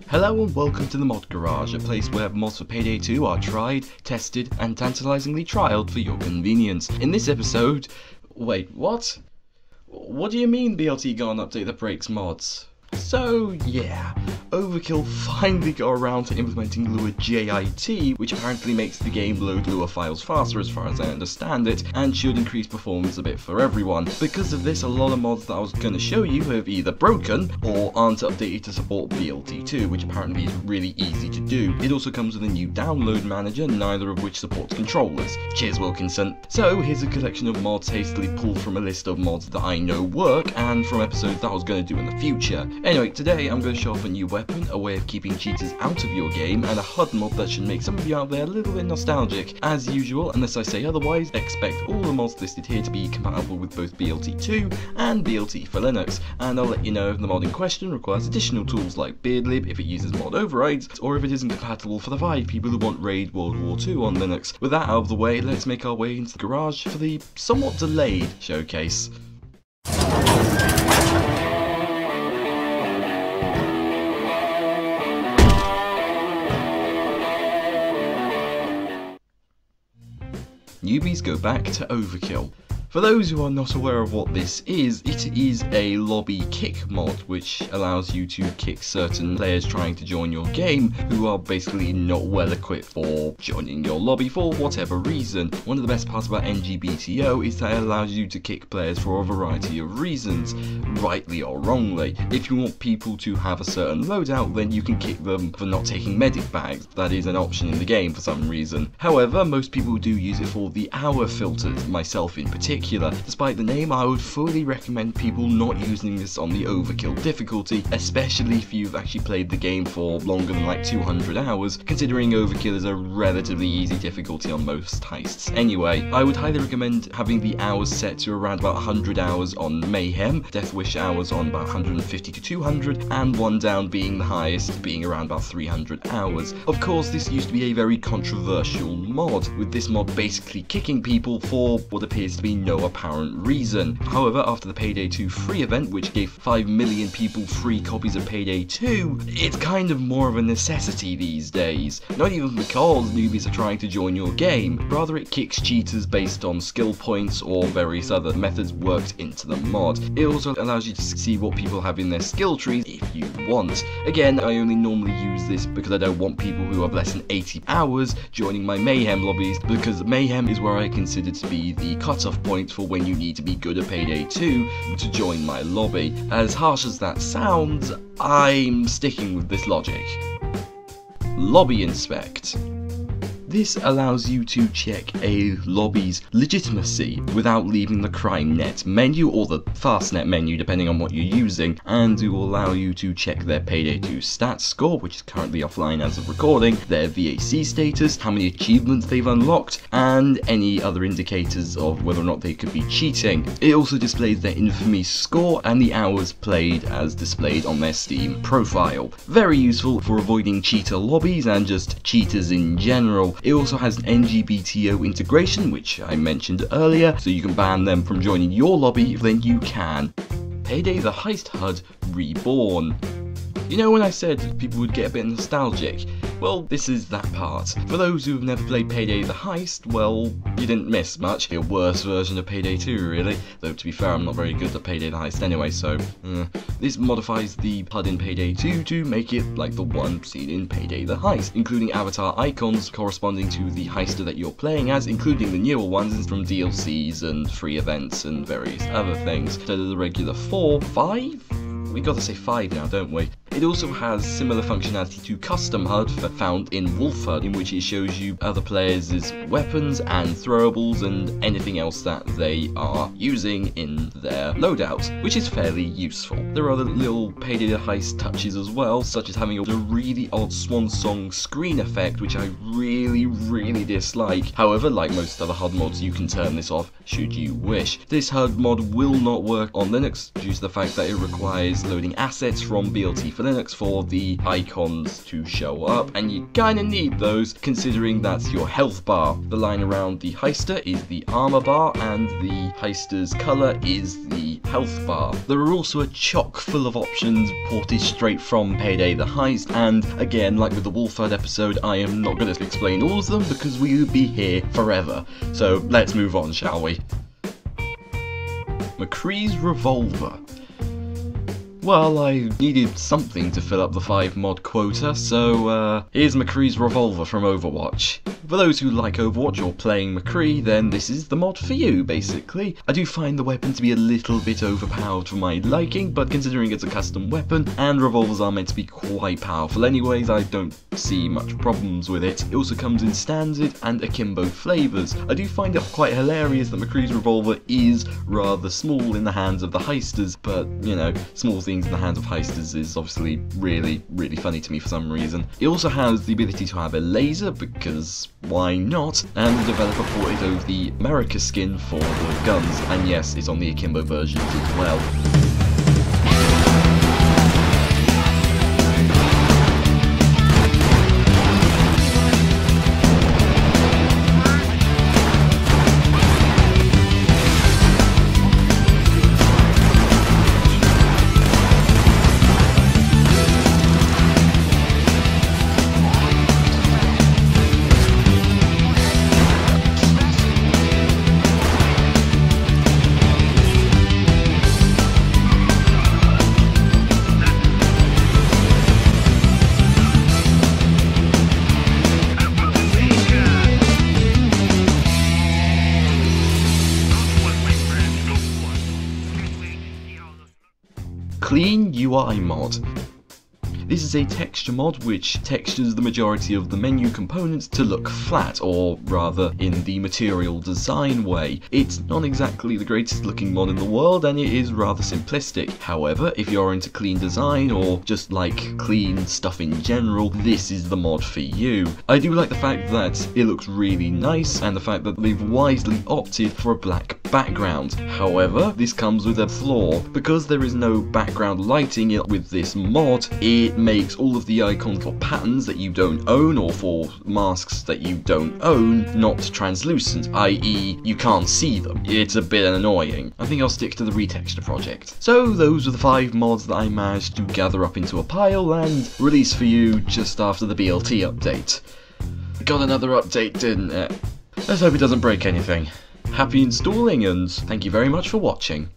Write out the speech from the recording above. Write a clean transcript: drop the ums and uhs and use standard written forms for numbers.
Hello and welcome to the Mod Garage, a place where mods for Payday 2 are tried, tested, and tantalizingly trialed for your convenience. In this episode... wait, what? What do you mean BLT got an update that breaks mods? So yeah, Overkill finally got around to implementing Lua JIT, which apparently makes the game load Lua files faster as far as I understand it, and should increase performance a bit for everyone. Because of this, a lot of mods that I was going to show you have either broken, or aren't updated to support BLT2, which apparently is really easy to do. It also comes with a new download manager, neither of which supports controllers. Cheers Wilkinson. So here's a collection of mods hastily pulled from a list of mods that I know work, and from episodes that I was going to do in the future. Anyway, today I'm going to show off a new weapon, a way of keeping cheaters out of your game, and a HUD mod that should make some of you out there a little bit nostalgic. As usual, unless I say otherwise, expect all the mods listed here to be compatible with both BLT2 and BLT for Linux, and I'll let you know if the mod in question requires additional tools like Beardlib if it uses mod overrides, or if it isn't compatible for the 5 people who want Raid World War II on Linux. With that out of the way, let's make our way into the garage for the somewhat delayed showcase. Newbies go back to Overkill. For those who are not aware of what this is, it is a lobby kick mod which allows you to kick certain players trying to join your game who are basically not well equipped for joining your lobby for whatever reason. One of the best parts about NGBTO is that it allows you to kick players for a variety of reasons, rightly or wrongly. If you want people to have a certain loadout, then you can kick them for not taking medic bags. That is an option in the game for some reason. However, most people do use it for the hour filters, myself in particular. Despite the name, I would fully recommend people not using this on the Overkill difficulty, especially if you've actually played the game for longer than like 200 hours, considering Overkill is a relatively easy difficulty on most heists. Anyway, I would highly recommend having the hours set to around about 100 hours on Mayhem, Death Wish hours on about 150 to 200, and One Down being the highest, being around about 300 hours. Of course, this used to be a very controversial mod, with this mod basically kicking people for what appears to be no apparent reason. However, after the Payday 2 free event, which gave 5 million people free copies of Payday 2, it's kind of more of a necessity these days. Not even because newbies are trying to join your game, rather it kicks cheaters based on skill points or various other methods worked into the mod. It also allows you to see what people have in their skill trees if you want. Again, I only normally use this because I don't want people who have less than 80 hours joining my Mayhem lobbies, because Mayhem is where I consider to be the cutoff point for when you need to be good at Payday 2 to join my lobby. As harsh as that sounds, I'm sticking with this logic. Lobby Inspect. This allows you to check a lobby's legitimacy without leaving the crime net menu or the fastnet menu depending on what you're using, and it will allow you to check their Payday 2 stats score, which is currently offline as of recording, their VAC status, how many achievements they've unlocked, and any other indicators of whether or not they could be cheating. It also displays their infamy score and the hours played as displayed on their Steam profile. Very useful for avoiding cheater lobbies and just cheaters in general. It also has an NGBTO integration, which I mentioned earlier, so you can ban them from joining your lobby if then you can. Payday the Heist HUD Reborn. You know when I said people would get a bit nostalgic? Well, this is that part. For those who have never played Payday the Heist, well, you didn't miss much. A worse version of Payday 2, really. Though, to be fair, I'm not very good at Payday the Heist anyway, so... This modifies the HUD in Payday 2 to make it like the one seen in Payday the Heist, including avatar icons corresponding to the heister that you're playing as, including the newer ones from DLCs and free events and various other things. Instead of the regular 4, 5? We gotta say 5 now, don't we? It also has similar functionality to Custom HUD found in Wolf HUD, in which it shows you other players' weapons and throwables and anything else that they are using in their loadout, which is fairly useful. There are other little Payday the Heist touches as well, such as having a really odd swan song screen effect, which I really dislike. However, like most other HUD mods, you can turn this off should you wish. This HUD mod will not work on Linux due to the fact that it requires loading assets from BLT for Linux for the icons to show up, and you kinda need those considering that's your health bar. The line around the Heister is the armor bar, and the Heister's colour is the health bar. There are also a chock full of options ported straight from Payday the Heist, and again, like with the Wolfhard episode, I am not going to explain all of them because we would be here forever. So let's move on, shall we? McCree's Revolver. Well, I needed something to fill up the 5 mod quota, so here's McCree's Revolver from Overwatch. For those who like Overwatch or playing McCree, then this is the mod for you, basically. I do find the weapon to be a little bit overpowered for my liking, but considering it's a custom weapon, and revolvers are meant to be quite powerful anyways, I don't see much problems with it. It also comes in standard and akimbo flavours. I do find it quite hilarious that McCree's Revolver is rather small in the hands of the Heisters, but, you know, small things in the hands of Heisters is obviously really funny to me for some reason. It also has the ability to have a laser, because why not? And the developer ported over the America skin for the guns, and yes, it's on the akimbo versions as well. Clean UI mod. This is a texture mod which textures the majority of the menu components to look flat, or rather in the material design way. It's not exactly the greatest looking mod in the world, and it is rather simplistic. However, if you're into clean design or just like clean stuff in general, this is the mod for you. I do like the fact that it looks really nice, and the fact that they've wisely opted for a black background. However, this comes with a flaw. Because there is no background lighting with this mod, it makes all of the icons for patterns that you don't own or for masks that you don't own not translucent, i.e. you can't see them. It's a bit annoying. I think I'll stick to the retexture project. So those are the 5 mods that I managed to gather up into a pile and release for you just after the BLT update. Got another update, didn't it? Let's hope it doesn't break anything. Happy installing, and thank you very much for watching.